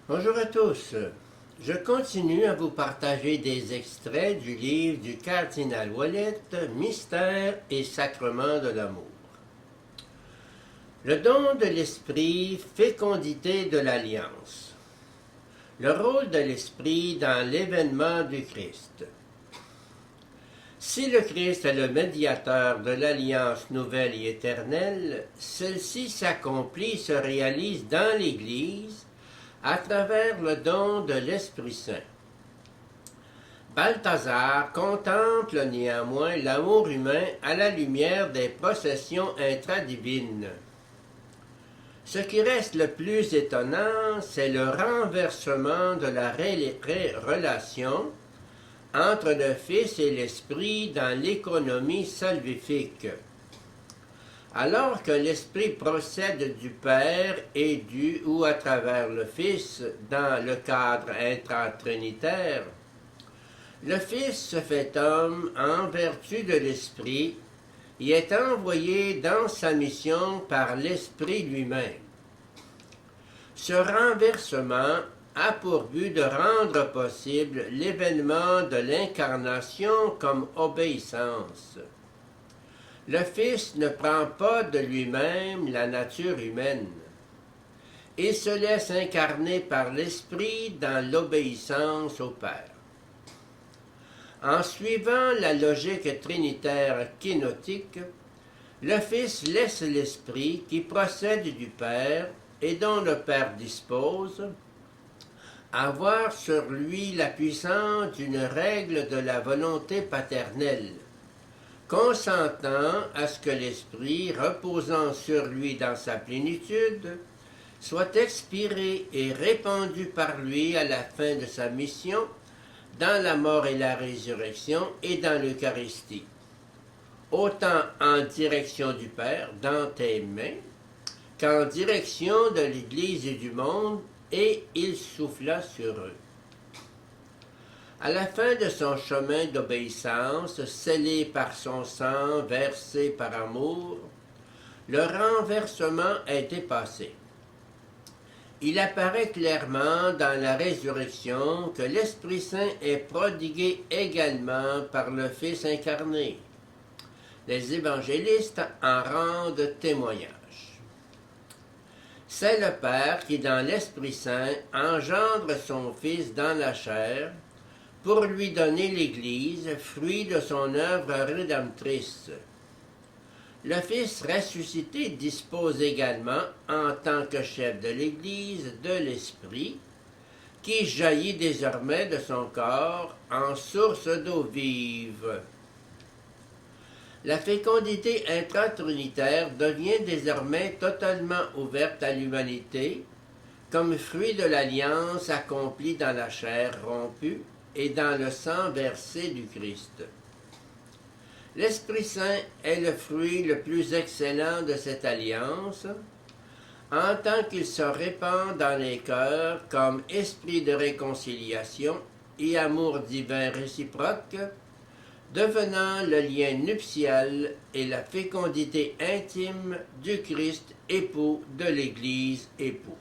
Bonjour à tous. Je continue à vous partager des extraits du livre du cardinal Ouellet, Mystère et sacrement de l'amour. Le don de l'esprit, fécondité de l'alliance. Le rôle de l'esprit dans l'événement du Christ. Si le Christ est le médiateur de l'alliance nouvelle et éternelle, celle-ci s'accomplit, se réalise dans l'Église à travers le don de l'Esprit Saint. Balthazar contemple néanmoins l'amour humain à la lumière des processions intradivines. Ce qui reste le plus étonnant, c'est le renversement de la relation entre le Fils et l'Esprit dans l'économie salvifique. Alors que l'Esprit procède du Père et du ou à travers le Fils dans le cadre intratrinitaire, le Fils se fait homme en vertu de l'Esprit et est envoyé dans sa mission par l'Esprit lui-même. Ce renversement a pour but de rendre possible l'événement de l'incarnation comme obéissance. Le Fils ne prend pas de lui-même la nature humaine. Il se laisse incarner par l'Esprit dans l'obéissance au Père. En suivant la logique trinitaire kénotique, le Fils laisse l'Esprit qui procède du Père et dont le Père dispose, avoir sur lui la puissance d'une règle de la volonté paternelle, consentant à ce que l'Esprit, reposant sur lui dans sa plénitude, soit expiré et répandu par lui à la fin de sa mission, dans la mort et la résurrection et dans l'Eucharistie, autant en direction du Père, dans tes mains, qu'en direction de l'Église et du monde, et il souffla sur eux. À la fin de son chemin d'obéissance, scellé par son sang, versé par amour, le renversement a été passé. Il apparaît clairement dans la résurrection que l'Esprit Saint est prodigué également par le Fils incarné. Les évangélistes en rendent témoignage. C'est le Père qui, dans l'Esprit Saint, engendre son Fils dans la chair, pour lui donner l'Église, fruit de son œuvre rédemptrice. Le Fils ressuscité dispose également, en tant que chef de l'Église, de l'Esprit, qui jaillit désormais de son corps en source d'eau vive. La fécondité intratrinitaire devient désormais totalement ouverte à l'humanité, comme fruit de l'alliance accomplie dans la chair rompue, et dans le sang versé du Christ. L'Esprit Saint est le fruit le plus excellent de cette alliance, en tant qu'il se répand dans les cœurs comme esprit de réconciliation et amour divin réciproque, devenant le lien nuptial et la fécondité intime du Christ époux de l'Église époux.